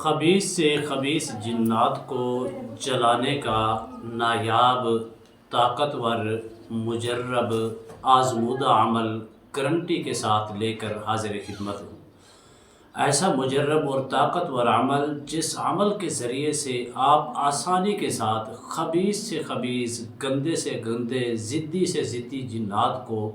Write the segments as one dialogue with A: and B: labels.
A: خبیث سے خبیث جنات کو جلانے کا نایاب، طاقتور، مجرب، آزمودہ عمل گارنٹی کے ساتھ لے کر حاضر خدمت ہوں۔ ایسا مجرب اور طاقتور عمل جس عمل کے ذریعے سے آپ آسانی کے ساتھ خبیث سے خبیث، گندے سے گندے، ضدی سے ضدی جنات کو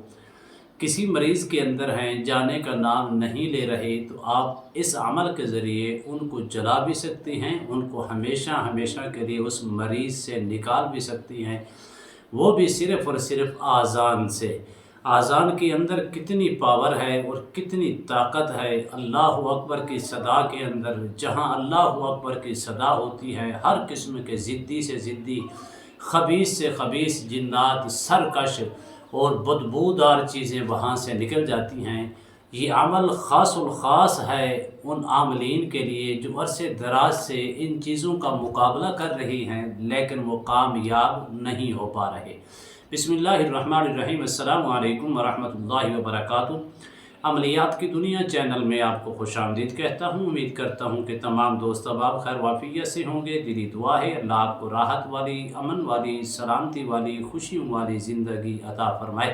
A: کسی مریض کے اندر ہیں، جانے کا نام نہیں لے رہے، تو آپ اس عمل کے ذریعے ان کو جلا بھی سکتی ہیں، ان کو ہمیشہ ہمیشہ کے لیے اس مریض سے نکال بھی سکتی ہیں، وہ بھی صرف اور صرف آذان سے۔ آذان کے اندر کتنی پاور ہے اور کتنی طاقت ہے۔ اللہ اکبر کی صدا کے اندر، جہاں اللہ اکبر کی صدا ہوتی ہے، ہر قسم کے ضدی سے ضدی، خبیث سے خبیث جنات، سرکش اور بدبودار چیزیں وہاں سے نکل جاتی ہیں۔ یہ عمل خاص الخاص ہے ان عاملین کے لیے جو عرصے دراز سے ان چیزوں کا مقابلہ کر رہی ہیں لیکن وہ کامیاب نہیں ہو پا رہے۔ بسم اللہ الرحمن الرحیم۔ السلام علیکم ورحمۃ اللہ وبرکاتہ۔ عملیات کی دنیا چینل میں آپ کو خوش آمدید کہتا ہوں۔ امید کرتا ہوں کہ تمام دوست احباب خیر وافیت سے ہوں گے۔ دلی دعا ہے اللہ آپ کو راحت والی، امن والی، سلامتی والی، خوشیوں والی زندگی عطا فرمائے۔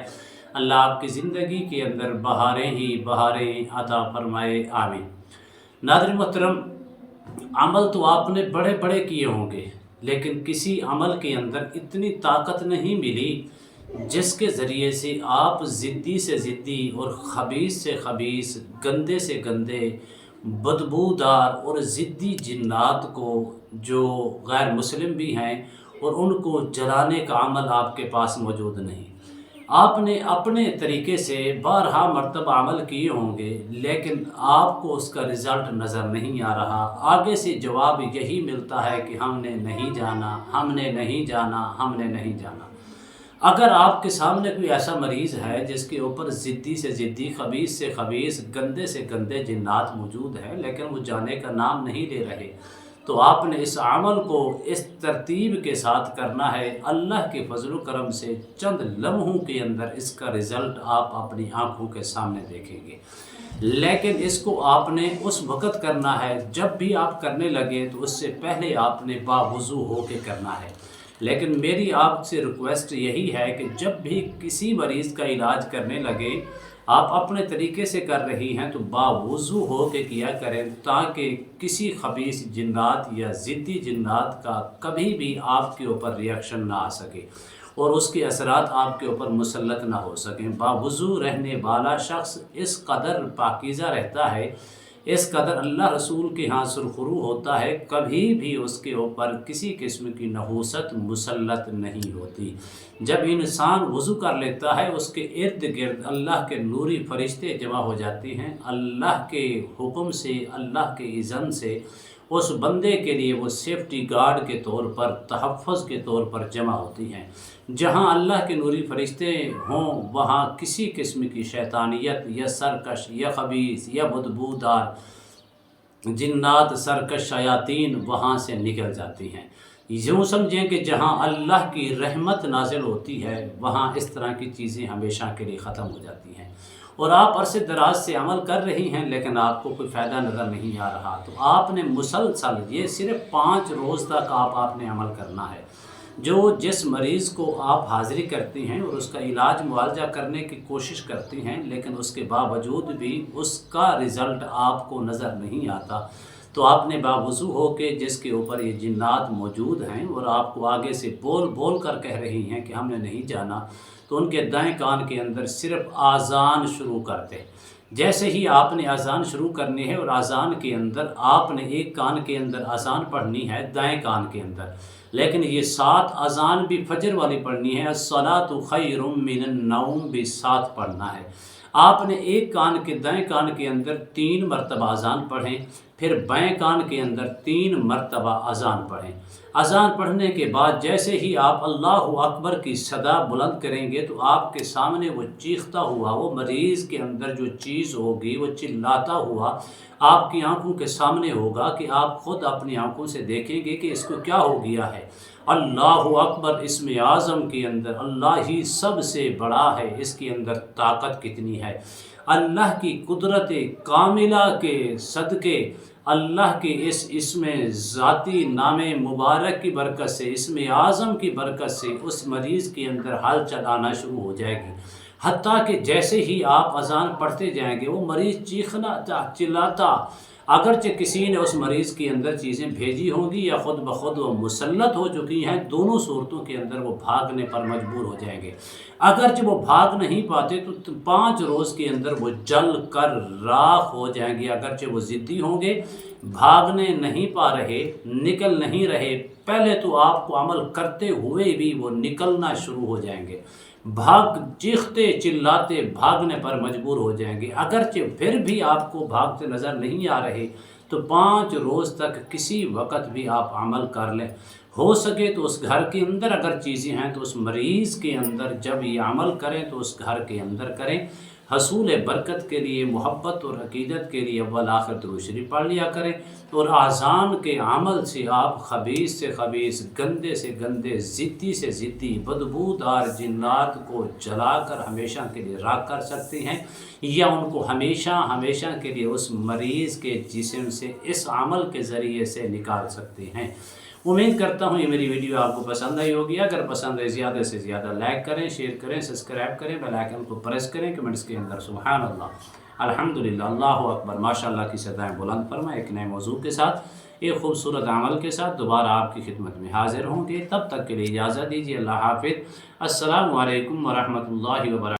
A: اللہ آپ کی زندگی کے اندر بہاریں ہی بہاریں عطا فرمائے، آمین۔ ناظرین محترم، عمل تو آپ نے بڑے بڑے کیے ہوں گے، لیکن کسی عمل کے اندر اتنی طاقت نہیں ملی جس کے ذریعے سے آپ ضدی سے ضدی اور خبیث سے خبیث، گندے سے گندے، بدبودار اور ضدی جنات کو جو غیر مسلم بھی ہیں اور ان کو جلانے کا عمل آپ کے پاس موجود نہیں۔ آپ نے اپنے طریقے سے بارہا مرتبہ عمل کیے ہوں گے، لیکن آپ کو اس کا رزلٹ نظر نہیں آ رہا۔ آگے سے جواب یہی ملتا ہے کہ ہم نے نہیں جانا، ہم نے نہیں جانا، ہم نے نہیں جانا۔ اگر آپ کے سامنے کوئی ایسا مریض ہے جس کے اوپر ضدی سے ضدی، خبیث سے خبیث، گندے سے گندے جنات موجود ہیں لیکن وہ جانے کا نام نہیں لے رہے، تو آپ نے اس عمل کو اس ترتیب کے ساتھ کرنا ہے۔ اللہ کے فضل و کرم سے چند لمحوں کے اندر اس کا رزلٹ آپ اپنی آنکھوں کے سامنے دیکھیں گے، لیکن اس کو آپ نے اس وقت کرنا ہے جب بھی آپ کرنے لگے تو اس سے پہلے آپ نے باوضو ہو کے کرنا ہے۔ لیکن میری آپ سے ریکویسٹ یہی ہے کہ جب بھی کسی مریض کا علاج کرنے لگے، آپ اپنے طریقے سے کر رہی ہیں تو باوضو ہو کے کیا کریں، تاکہ کسی خبیث جنات یا ضدی جنات کا کبھی بھی آپ کے اوپر ریاکشن نہ آ سکے اور اس کے اثرات آپ کے اوپر مسلط نہ ہو سکیں۔ باوضو رہنے والا شخص اس قدر پاکیزہ رہتا ہے، اس قدر اللہ رسول کے ہاں سرخرو ہوتا ہے، کبھی بھی اس کے اوپر کسی قسم کی نحوست مسلط نہیں ہوتی۔ جب انسان وضو کر لیتا ہے، اس کے ارد گرد اللہ کے نوری فرشتے جمع ہو جاتے ہیں، اللہ کے حکم سے، اللہ کے اذن سے اس بندے کے لیے وہ سیفٹی گارڈ کے طور پر، تحفظ کے طور پر جمع ہوتی ہیں۔ جہاں اللہ کے نوری فرشتے ہوں وہاں کسی قسم کی شیطانیت یا سرکش یا خبیث یا بدبودار جنات، سرکش شیاطین وہاں سے نکل جاتی ہیں۔ یوں سمجھیں کہ جہاں اللہ کی رحمت نازل ہوتی ہے وہاں اس طرح کی چیزیں ہمیشہ کے لیے ختم ہو جاتی ہیں، اور آپ عرصے دراز سے عمل کر رہی ہیں لیکن آپ کو کوئی فائدہ نظر نہیں آ رہا، تو آپ نے مسلسل یہ صرف 5 روز تک آپ نے عمل کرنا ہے۔ جس مریض کو آپ حاضری کرتی ہیں اور اس کا علاج معالجہ کرنے کی کوشش کرتی ہیں لیکن اس کے باوجود بھی اس کا رزلٹ آپ کو نظر نہیں آتا، تو آپ نے باوضو ہو کے جس کے اوپر یہ جنات موجود ہیں اور آپ کو آگے سے بول بول کر کہہ رہی ہیں کہ ہم نے نہیں جانا، تو ان کے دائیں کان کے اندر صرف آذان شروع کر دیں۔ جیسے ہی آپ نے اذان شروع کرنی ہے اور اذان کے اندر آپ نے ایک کان کے اندر اذان پڑھنی ہے، دائیں کان کے اندر، لیکن یہ 7 اذان بھی فجر والی پڑھنی ہے، الصلاۃ خیر من النوم بھی 7 پڑھنا ہے۔ آپ نے ایک کان کے دائیں کان کے اندر 3 مرتبہ اذان پڑھیں، پھر بائیں کان کے اندر 3 مرتبہ اذان پڑھیں۔ اذان پڑھنے کے بعد جیسے ہی آپ اللہ اکبر کی صدا بلند کریں گے تو آپ کے سامنے وہ چیختا ہوا، وہ مریض کے اندر جو چیز ہوگی وہ چلاتا ہوا آپ کی آنکھوں کے سامنے ہوگا کہ آپ خود اپنی آنکھوں سے دیکھیں گے کہ اس کو کیا ہو گیا ہے۔ اللہ اکبر اسم اعظم کے اندر اللہ ہی سب سے بڑا ہے، اس کے اندر طاقت کتنی ہے۔ اللہ کی قدرت کاملہ کے صدقے اللہ کے اس اسم ذاتی نام مبارک کی برکت سے، اسم اعظم کی برکت سے اس مریض کے اندر ہلچل آنا شروع ہو جائے گی، حتیٰ کہ جیسے ہی آپ اذان پڑھتے جائیں گے وہ مریض چیخنا چلاتا، اگرچہ کسی نے اس مریض کے اندر چیزیں بھیجی ہوں گی یا خود بخود وہ مسلط ہو چکی ہیں، دونوں صورتوں کے اندر وہ بھاگنے پر مجبور ہو جائیں گے۔ اگرچہ وہ بھاگ نہیں پاتے تو 5 روز کے اندر وہ جل کر راکھ ہو جائیں گے، اگرچہ وہ ضدی ہوں گے، بھاگنے نہیں پا رہے، نکل نہیں رہے، پہلے تو آپ کو عمل کرتے ہوئے بھی وہ نکلنا شروع ہو جائیں گے، چیختے چلاتے بھاگنے پر مجبور ہو جائیں گے۔ اگرچہ پھر بھی آپ کو بھاگتے نظر نہیں آ رہے تو 5 روز تک کسی وقت بھی آپ عمل کر لیں، ہو سکے تو اس گھر کے اندر اگر چیزیں ہیں تو اس مریض کے اندر جب یہ عمل کریں تو اس گھر کے اندر کریں، حصول برکت کے لیے، محبت اور عقیدت کے لیے اول آخر درود شریف پڑھ لیا کریں، اور اذان کے عمل سے آپ خبیث سے خبیث، گندے سے گندے، ضدی سے ضدی، بدبودار جنات کو جلا کر ہمیشہ کے لیے راکھ کر سکتے ہیں، یا ان کو ہمیشہ کے لیے اس مریض کے جسم سے اس عمل کے ذریعے سے نکال سکتے ہیں۔ امید کرتا ہوں یہ میری ویڈیو آپ کو پسند آئی ہوگی، اگر پسند ہے زیادہ سے زیادہ لائک کریں، شیئر کریں، سبسکرائب کریں، بیل آئیکن کو پریس کریں، کمنٹس کے اندر سبحان اللہ، الحمدللہ، اللہ اکبر، ماشاءاللہ کی صدائیں بلند فرمائیں۔ ایک نئے موضوع کے ساتھ، ایک خوبصورت عمل کے ساتھ دوبارہ آپ کی خدمت میں حاضر ہوں گے، تب تک کے لیے اجازت دیجیے، اللہ حافظ، السلام علیکم ورحمۃ اللہ وبرکاتہ۔